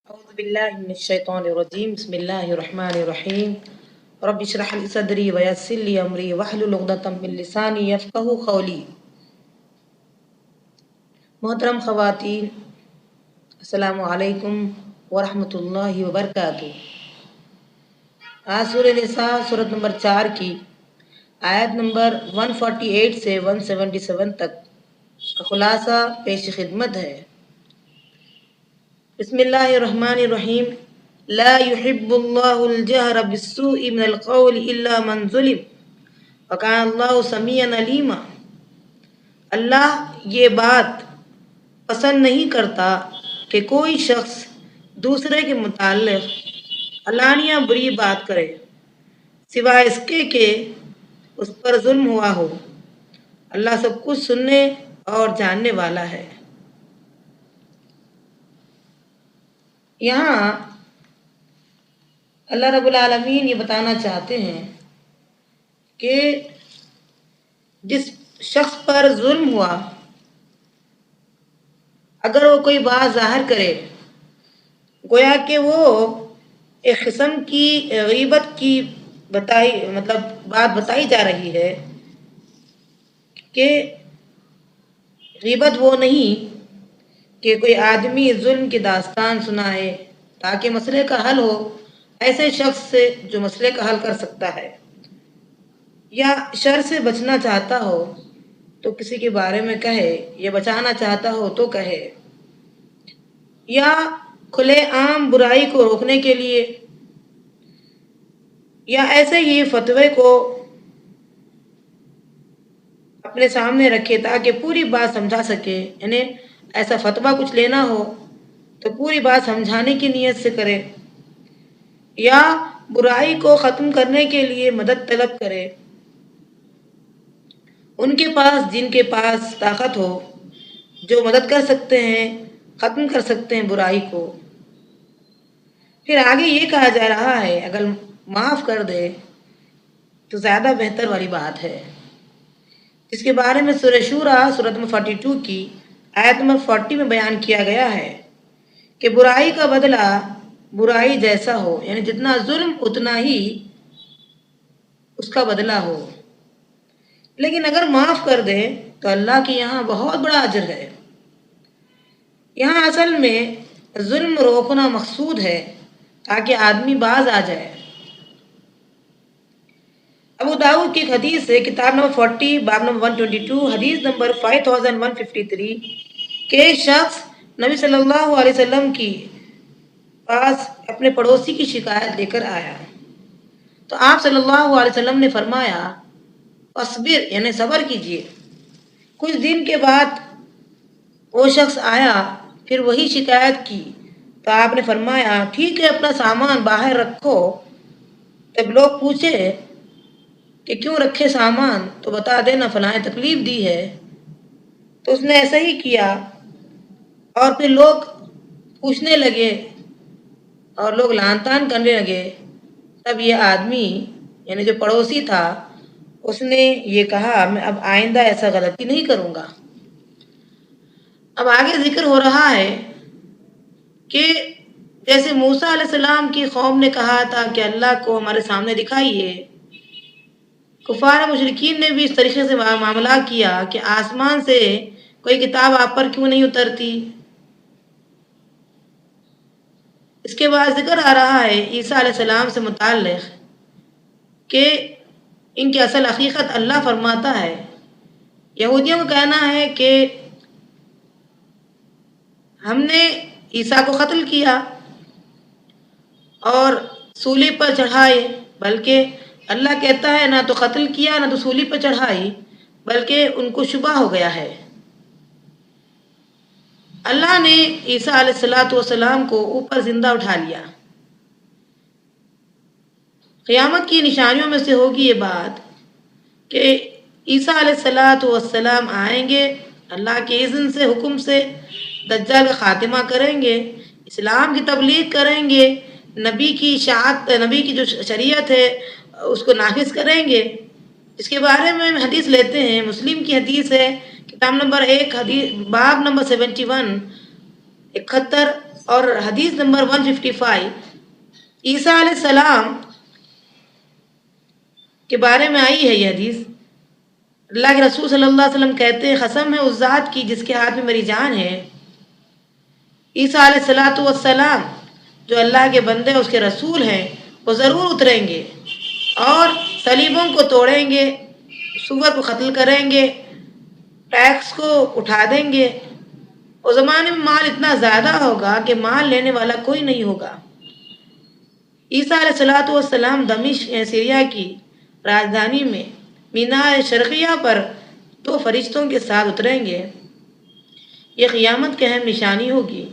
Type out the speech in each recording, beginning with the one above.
أعوذ بالله من الشيطان الرجيم بسم الله الرحمن الرحيم رب اشرح لي صدري ويسر لي أمري واحلل عقدة من لساني يفقهوا قولي. محترم خواتین، السلام علیکم ورحمۃ اللہ وبرکاتہ۔ آج سورہ نساء سورت نمبر 4 کی آیت نمبر 148 سے 177 تک کا خلاصہ پیش خدمت ہے۔ بسم اللہ الرحمن الرحیم۔ لا يحب اللہ الجہر بالسوء من القول الا من ظلم وکان اللہ سمیعا علیما۔ اللہ یہ بات پسند نہیں کرتا کہ کوئی شخص دوسرے کے متعلق علانیہ بری بات کرے سوائے اس کے کہ اس پر ظلم ہوا ہو۔ اللہ سب کچھ سننے اور جاننے والا ہے۔ یہاں اللہ رب العالمین یہ بتانا چاہتے ہیں کہ جس شخص پر ظلم ہوا اگر وہ کوئی بات ظاہر کرے، گویا کہ وہ ایک قسم کی غیبت کی بات بتائی جا رہی ہے کہ غیبت وہ نہیں کہ کوئی آدمی ظلم کی داستان سنائے تاکہ مسئلے کا حل ہو، ایسے شخص سے جو مسئلے کا حل کر سکتا ہے، یا شر سے بچنا چاہتا ہو تو کسی کے بارے میں کہے، یا بچانا چاہتا ہو تو کہے، یا کھلے عام برائی کو روکنے کے لیے، یا ایسے ہی فتوے کو اپنے سامنے رکھے تاکہ پوری بات سمجھا سکے، یعنی ایسا فتویٰ کچھ لینا ہو تو پوری بات سمجھانے کی نیت سے کرے، یا برائی کو ختم کرنے کے لیے مدد طلب کرے ان کے پاس جن کے پاس طاقت ہو، جو مدد کر سکتے ہیں، ختم کر سکتے ہیں برائی کو۔ پھر آگے یہ کہا جا رہا ہے اگر معاف کر دے تو زیادہ بہتر والی بات ہے، جس کے بارے میں سورہ شورى سورت نمبر 42 کی آیت نمبر 40 میں بیان کیا گیا ہے کہ برائی کا بدلہ برائی جیسا ہو، یعنی جتنا ظلم اتنا ہی اس کا بدلہ ہو۔ لیکن اگر معاف کر دے تو اللہ کے یہاں بہت بڑا اجر ہے۔ یہاں اصل میں ظلم روکنا مقصود ہے تاکہ آدمی باز آ جائے۔ ابو داؤد کی ایک حدیث ہے، کتاب نمبر 40 باب نمبر 122 حدیث نمبر 5153 کہ ایک شخص نبی صلی اللہ علیہ وسلم کی پاس اپنے پڑوسی کی شکایت لے کر آیا تو آپ صلی اللہ علیہ وسلم نے فرمایا اصبر، یعنی صبر کیجیے۔ کچھ دن کے بعد وہ شخص آیا، پھر وہی شکایت کی تو آپ نے فرمایا ٹھیک ہے اپنا سامان باہر رکھو۔ جب لوگ پوچھے کہ کیوں رکھے سامان تو بتا دینا فلاں تکلیف دی ہے، تو اس نے ایسا ہی کیا، اور پھر لوگ پوچھنے لگے اور لوگ لعن طعن کرنے لگے۔ تب یہ آدمی یعنی جو پڑوسی تھا اس نے یہ کہا میں اب آئندہ ایسا غلطی نہیں کروں گا۔ اب آگے ذکر ہو رہا ہے کہ جیسے موسیٰ علیہ السلام کی قوم نے کہا تھا کہ اللہ کو ہمارے سامنے دکھائیے، کفار مشرکین نے بھی اس طریقے سے معاملہ کیا کہ آسمان سے کوئی کتاب آپ پر کیوں نہیں اترتی۔ اس کے بعد ذکر آ رہا ہے عیسیٰ علیہ السلام سے متعلق کہ ان کی اصل حقیقت اللہ فرماتا ہے۔ یہودیوں کا کہنا ہے کہ ہم نے عیسیٰ کو قتل کیا اور سولی پر چڑھائے، بلکہ اللہ کہتا ہے نہ تو قتل کیا نہ تو سولی پر چڑھائی، بلکہ ان کو شبہ ہو گیا ہے۔ اللہ نے عیسیٰ علیہ السلام کو اوپر زندہ اٹھا لیا۔ قیامت کی نشانیوں میں سے ہوگی یہ بات کہ عیسیٰ علیہ السلام آئیں گے، اللہ کے اذن سے حکم سے دجال کا خاتمہ کریں گے، اسلام کی تبلیغ کریں گے، نبی کی جو شریعت ہے اس کو نافذ کریں گے۔ اس کے بارے میں حدیث لیتے ہیں، مسلم کی حدیث ہے، کتاب نمبر 1 باب نمبر 71 71 اور حدیث نمبر 155 عیسیٰ علیہ السلام کے بارے میں آئی ہے یہ حدیث. اللہ کے رسول صلی اللہ علیہ وسلم کہتے ہیں قسم ہے اس ذات کی جس کے ہاتھ میں میری جان ہے، عیسیٰ علیہ الصلوۃ والسلام جو اللہ کے بندے اس کے رسول ہیں وہ ضرور اتریں گے اور صلیبوں کو توڑیں گے، سور کو قتل کریں گے، ٹیکس کو اٹھا دیں گے. اس زمانے میں مال اتنا زیادہ ہوگا کہ مال لینے والا کوئی نہیں ہوگا. عیسیٰ علیہ الصلوۃ والسلام دمشق سیریا کی راجدھانی میں مینار شرقیہ پر 2 فرشتوں کے ساتھ اتریں گے. یہ قیامت کی اہم نشانی ہوگی.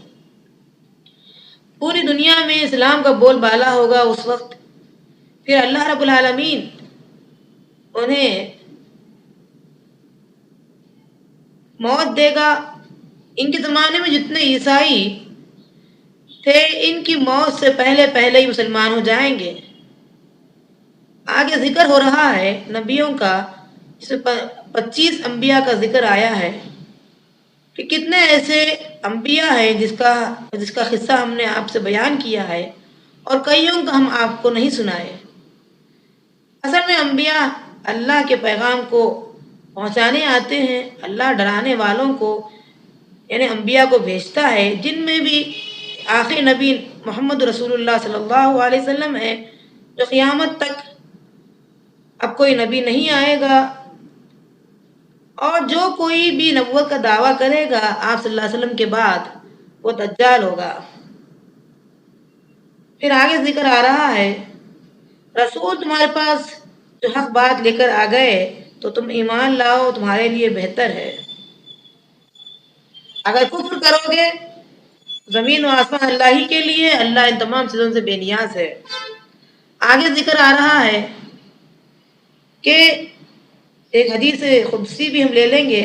پوری دنیا میں اسلام کا بول بالا ہوگا اس وقت. پھر اللہ رب العالمین انہیں موت دے گا. ان کے زمانے میں جتنے عیسائی تھے ان کی موت سے پہلے ہی مسلمان ہو جائیں گے. آگے ذکر ہو رہا ہے نبیوں کا، جس میں 25 انبیاء کا ذکر آیا ہے کہ کتنے ایسے انبیاء ہیں جس کا قصہ ہم نے آپ سے بیان کیا ہے اور کئیوں کا ہم آپ کو نہیں سنائے. اصل میں انبیاء اللہ کے پیغام کو پہنچانے آتے ہیں. اللہ ڈرانے والوں کو یعنی انبیاء کو بھیجتا ہے، جن میں بھی آخری نبی محمد رسول اللہ صلی اللہ علیہ وسلم ہے، جو قیامت تک اب کوئی نبی نہیں آئے گا. اور جو کوئی بھی نبوت کا دعویٰ کرے گا آپ صلی اللہ علیہ وسلم کے بعد وہ دجال ہوگا. پھر آگے ذکر آ رہا ہے رسول تمہارے پاس جو حق بات لے کر آ گئے تو تم ایمان لاؤ، تمہارے لیے بہتر ہے. اگر کفر کرو گے زمین و آسمان اللہ ہی کے لیے، اللہ ان تمام چیزوں سے بے نیاز ہے. آگے ذکر آ رہا ہے کہ ایک حدیث قدسی بھی ہم لے لیں گے.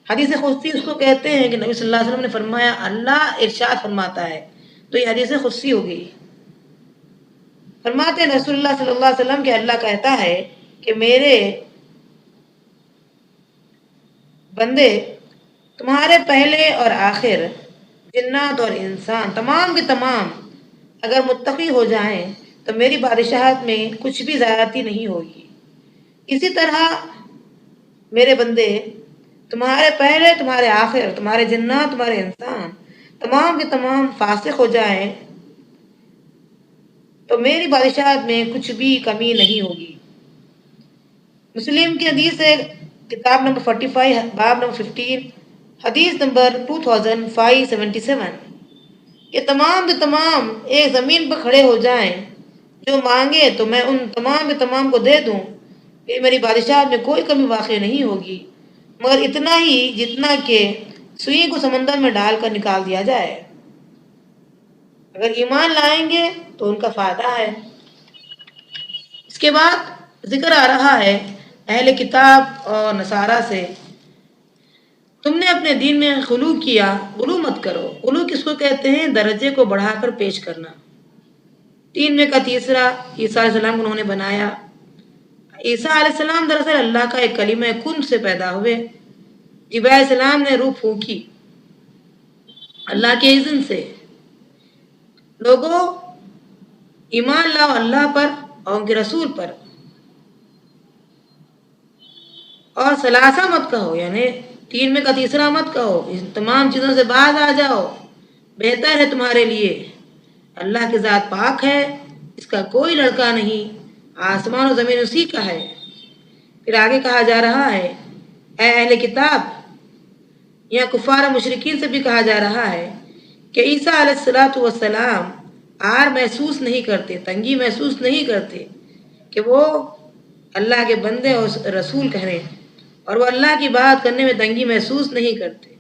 حدیث قدسی اس کو کہتے ہیں کہ نبی صلی اللہ علیہ وسلم نے فرمایا، اللہ ارشاد فرماتا ہے، تو یہ حدیث قدسی ہوگی. فرماتے ہیں رسول اللہ صلی اللہ علیہ وسلم کہ اللہ کہتا ہے کہ میرے بندے تمہارے پہلے اور آخر جنات اور انسان تمام کے تمام اگر متقی ہو جائیں تو میری بادشاہت میں کچھ بھی زیادتی نہیں ہوگی. اسی طرح میرے بندے تمہارے پہلے، تمہارے آخر، تمہارے جنات، تمہارے انسان تمام کے تمام فاسق ہو جائیں تو میری بادشاہت میں کچھ بھی کمی نہیں ہوگی. مسلم کی حدیث ہے، کتاب نمبر 45 باب نمبر 15 حدیث نمبر 2577. یہ تمام کے تمام ایک زمین پر کھڑے ہو جائیں، جو مانگے تو میں ان تمام کے تمام کو دے دوں، کہ میری بادشاہت میں کوئی کمی واقع نہیں ہوگی مگر اتنا ہی جتنا کہ سوئی کو سمندر میں ڈال کر نکال دیا جائے. اگر ایمان لائیں گے تو ان کا فائدہ ہے. اس کے بعد ذکر آ رہا ہے اہل کتاب اور نصارہ سے، تم نے اپنے دین میں غلو کیا، غلو مت کرو. غلو کس کو کہتے ہیں؟ درجے کو بڑھا کر پیش کرنا. 3 میں کا تیسرا عیسیٰ علیہ السلام انہوں نے بنایا. عیسیٰ علیہ السلام دراصل اللہ کا ایک کلمہ کن سے پیدا ہوئے. جبرائیل علیہ السلام نے روح پھونکی اللہ کے اذن سے. لوگوں ایمان لاؤ اللہ پر اور ان کے رسول پر، اور ثلاثہ مت کہو، یعنی 3 میں کا تیسرا مت کہو. ان تمام چیزوں سے باز آ جاؤ، بہتر ہے تمہارے لیے. اللہ کی ذات پاک ہے، اس کا کوئی لڑکا نہیں، آسمان و زمین اسی کا ہے. پھر آگے کہا جا رہا ہے اے اہل کتاب، یا کفار و مشرکین سے بھی کہا جا رہا ہے کہ عیسیٰ علیہ الصلوۃ والسلام آر محسوس نہیں کرتے، تنگی محسوس نہیں کرتے کہ وہ اللہ کے بندے اور رسول کہیں، اور وہ اللہ کی بات کرنے میں تنگی محسوس نہیں کرتے.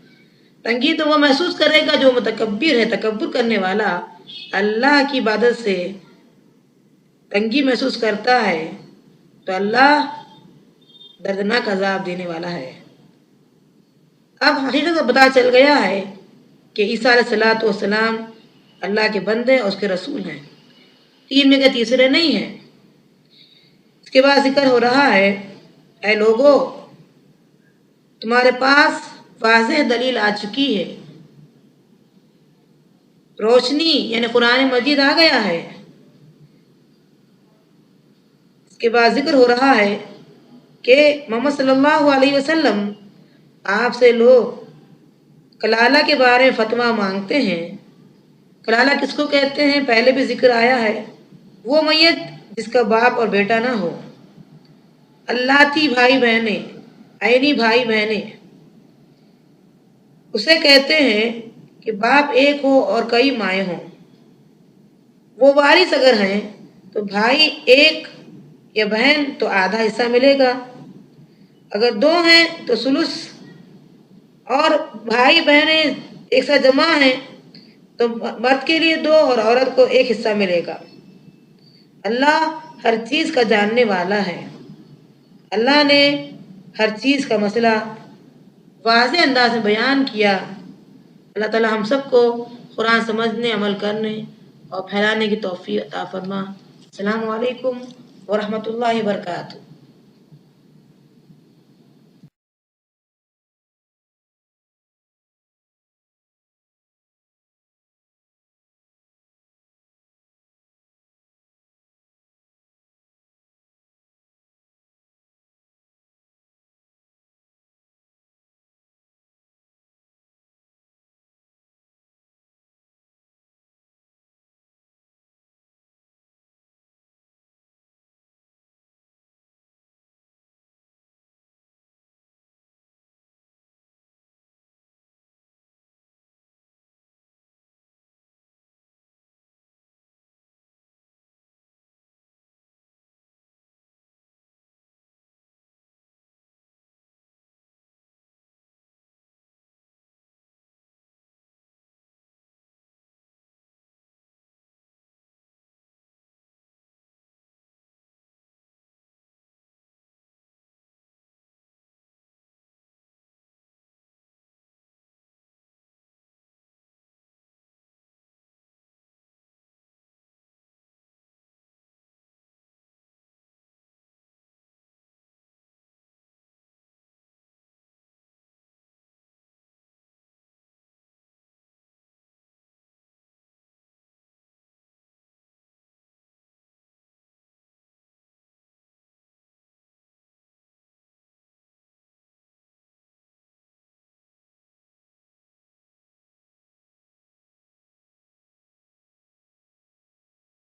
تنگی تو وہ محسوس کرے گا جو متکبر ہے، تکبر کرنے والا اللہ کی عبادت سے تنگی محسوس کرتا ہے تو اللہ دردناک عذاب دینے والا ہے. اب حقیقت پتہ چل گیا ہے کہ عیسیٰ علیہ الصلوۃ والسلام اللہ کے بندے اور اس کے رسول ہیں، 3 میں کے تیسرے نہیں ہیں. اس کے بعد ذکر ہو رہا ہے اے لوگو تمہارے پاس واضح دلیل آ چکی ہے روشنی یعنی قرآن مجید آ گیا ہے. اس کے بعد ذکر ہو رہا ہے کہ محمد صلی اللہ علیہ وسلم آپ سے لوگ کلالہ کے بارے میں فتویٰ مانگتے ہیں. کلالہ کس کو کہتے ہیں؟ پہلے بھی ذکر آیا ہے، وہ میت جس کا باپ اور بیٹا نہ ہو. اللاتی بھائی بہنیں، عینی بھائی بہنیں اسے کہتے ہیں کہ باپ ایک ہو اور کئی مائیں ہوں. وہ وارث اگر ہیں تو بھائی ایک یا بہن تو آدھا حصہ ملے گا، اگر دو ہیں تو ثلث، اور بھائی بہنیں ایک ساتھ جمع ہیں تو مرد کے لیے 2 اور عورت کو 1 حصہ ملے گا. اللہ ہر چیز کا جاننے والا ہے. اللہ نے ہر چیز کا مسئلہ واضح انداز میں بیان کیا. اللہ تعالی ہم سب کو قرآن سمجھنے، عمل کرنے اور پھیلانے کی توفیق عطا فرما. السلام علیکم ورحمۃ اللہ وبرکاتہ.